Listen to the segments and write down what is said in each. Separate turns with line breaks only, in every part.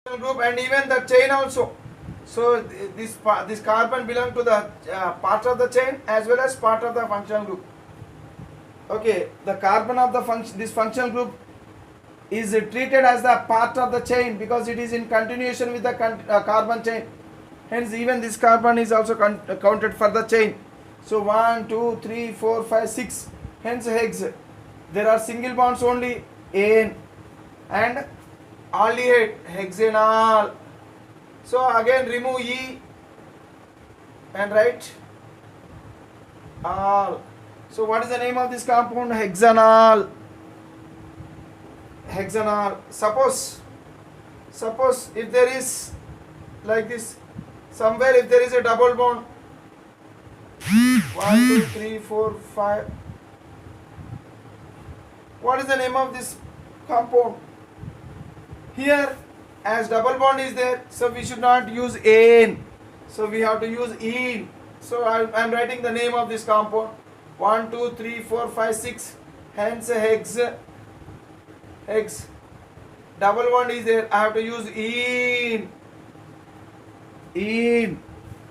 group and even the chain also. So this carbon belong to the part of the chain as well as part of the functional group. Okay, the carbon of the this functional group is treated as the part of the chain because it is in continuation with the carbon chain. Hence, even this carbon is also counted for the chain. So 1, 2, 3, 4, 5, 6. Hence hex. There are single bonds only N and aldehyde hexanal. So again remove E and write al. So what is the name of this compound? Hexanal. Hexanal. Suppose if there is like this, somewhere if there is a double bond, 1, 2, 3, 4, 5. What is the name of this compound? Here, as double bond is there, so we should not use An. So we have to use En. So I am writing the name of this compound. 1, 2, 3, 4, 5, 6. Hence hex. Hex. Double bond is there. I have to use En. En.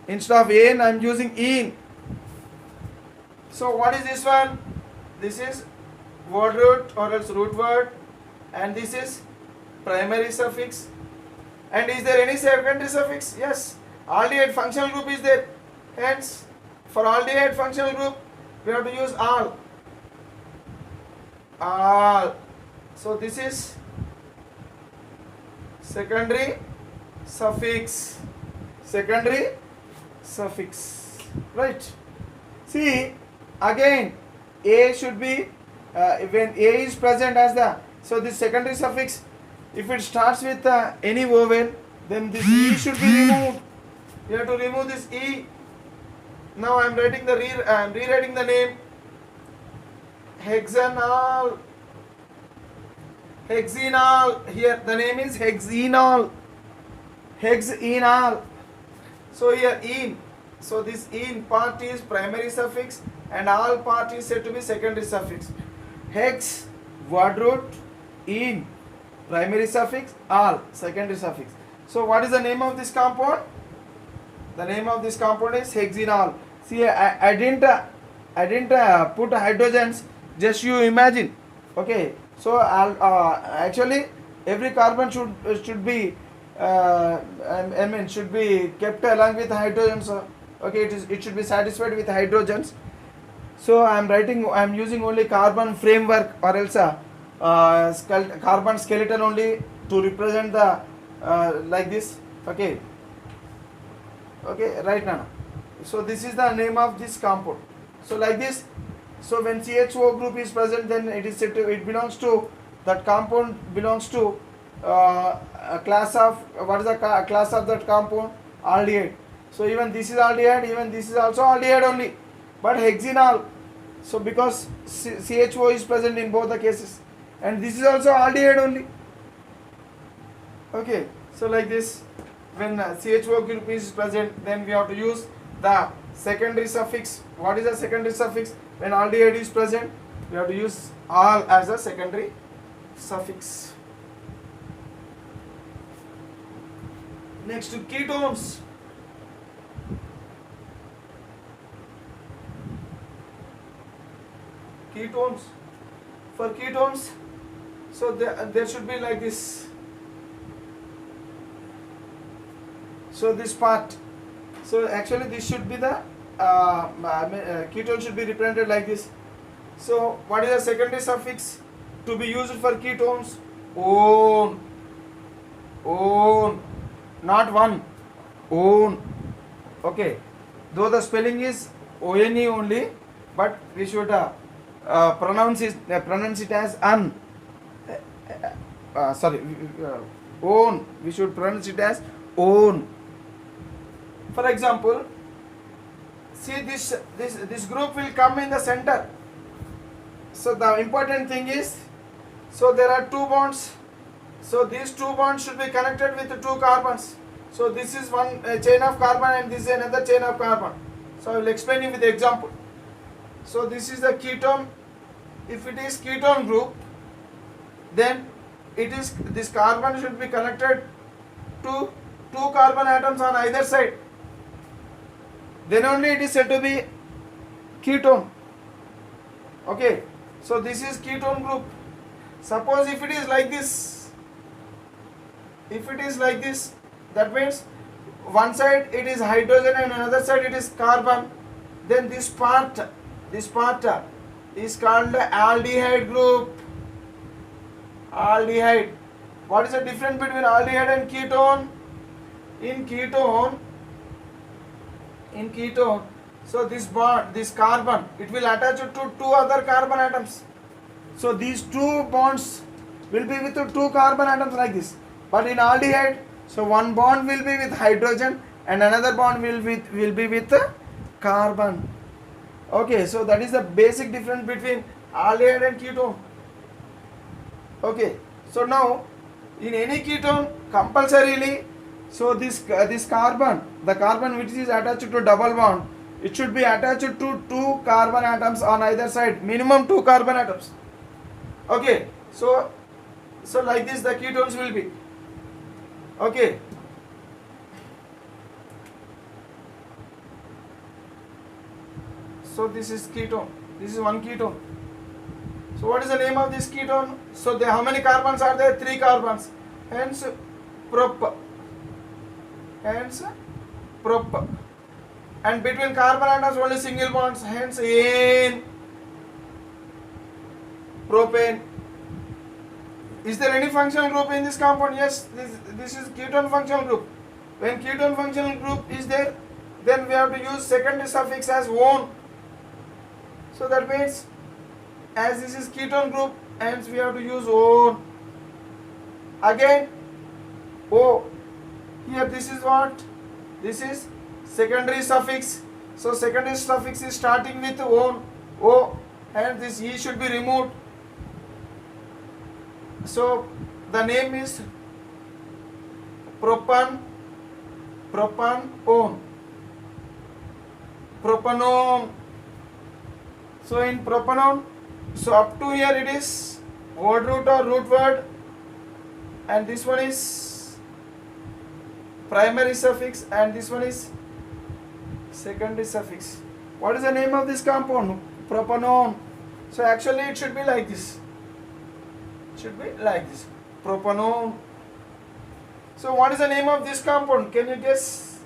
Instead of An, I am using En. So what is this one? This is word root or else root word, and this is primary suffix. And is there any secondary suffix? Yes. Aldehyde functional group is there. Hence, for aldehyde functional group, we have to use al. Al. So this is secondary suffix. Secondary suffix. Right. See, again, A should be, when A is present as the, so this secondary suffix, if it starts with any vowel, then this E should be removed. You have to remove this E. Now I am writing the I am rewriting the name. Hexanal. Hexenal. Here the name is hexenal. Hexenal. So here en. So this en part is primary suffix and all part is said to be secondary suffix. Hex, word root, en, primary suffix, all, secondary suffix. So what is the name of this compound? The name of this compound is hexenal. See, I didn't put hydrogens, just you imagine. Okay, so actually every carbon should be should be kept along with hydrogens. Okay, it should be satisfied with hydrogens. So I am using only carbon framework or else carbon skeleton only to represent the like this. Okay, right now. So this is the name of this compound. So like this. So when CHO group is present, then it is said to, it belongs to, that compound belongs to a class of, what is the class of that compound? Aldehyde. So even this is aldehyde, even this is also aldehyde only, but hexenal. So because CHO is present in both the cases, and this is also aldehyde only. Okay, so like this, when CHO group is present, then we have to use the secondary suffix. What is the secondary suffix? When aldehyde is present, we have to use al as a secondary suffix. Next to ketones. Ketones. For ketones, so there should be like this. So this part. So actually this should be the ketone should be represented like this. So what is the secondary suffix to be used for ketones? On. On. Not one. On. Okay. Though the spelling is ONE only, but we should pronounce it as an. On. We should pronounce it as on. For example, see this group will come in the center. So the important thing is, so there are two bonds. So these two bonds should be connected with the two carbons. So this is one chain of carbon and this is another chain of carbon. So I will explain you with the example. So this is the ketone. If it is ketone group, then it is, this carbon should be connected two carbon atoms on either side, then only it is said to be ketone. Okay, so this is ketone group. Suppose if it is like this, that means one side it is hydrogen and another side it is carbon, then this part is called the aldehyde group. Aldehyde. What is the difference between aldehyde and ketone? In ketone, so this bond, this carbon, it will attach to two other carbon atoms. So these two bonds will be with two carbon atoms like this. But in aldehyde, so one bond will be with hydrogen and another bond will be with carbon. Okay, so that is the basic difference between aldehyde and ketone. Okay, so now in any ketone compulsorily, so this carbon, the carbon which is attached to double bond, it should be attached to two carbon atoms on either side, minimum two carbon atoms. Okay, so like this the ketones will be. Okay, so this is ketone, this is one ketone. So what is the name of this ketone? So how many carbons are there? 3 carbons, hence prop, and between carbon atoms only single bonds, hence ane, propane. Is there any functional group in this compound? Yes, this is ketone functional group. When ketone functional group is there, then we have to use secondary suffix as one. So that means as this is ketone group, hence we have to use one. Again O. Here this is what? This is secondary suffix. So secondary suffix is starting with one, O, and this E should be removed. So the name is propanone. So in propanone, so up to here it is word root or root word, and this one is primary suffix and this one is secondary suffix. What is the name of this compound? Propanone. So actually it should be like this. Propanone. So what is the name of this compound? Can you guess?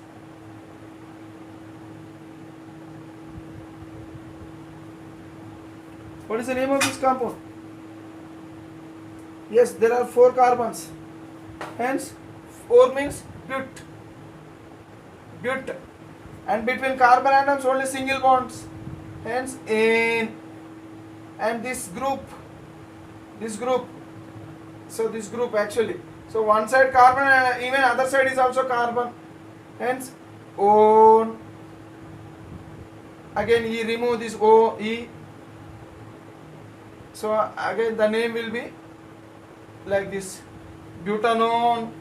What is the name of this compound? Yes, there are 4 carbons. Hence 4 means but. And between carbon atoms only single bonds. Hence ane. And this group. So this group actually. So one side carbon and even other side is also carbon. Hence one. Again he remove this O, E. So again the name will be like this, butanone.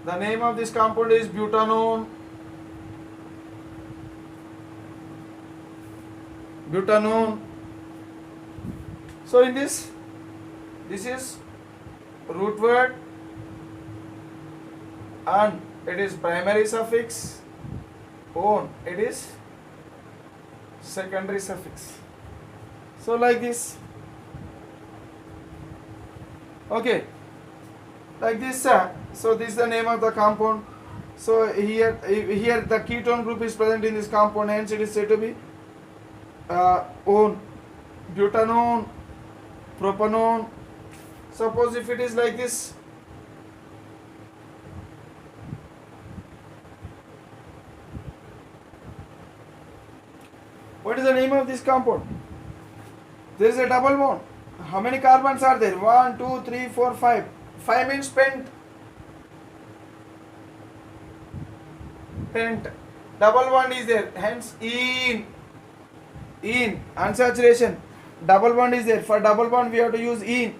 The name of this compound is butanone. So in this is root word and it is primary suffix, on it is secondary suffix. So like this. Okay, like this. So this is the name of the compound. So here the ketone group is present in this compound, hence it is said to be on, butanone, propanone. Suppose if it is like this, what is the name of this compound? There is a double bond. How many carbons are there? 1, 2, 3, 4, 5. 5 means pent. Double bond is there. Hence ene. Unsaturation. Double bond is there. For double bond we have to use ene.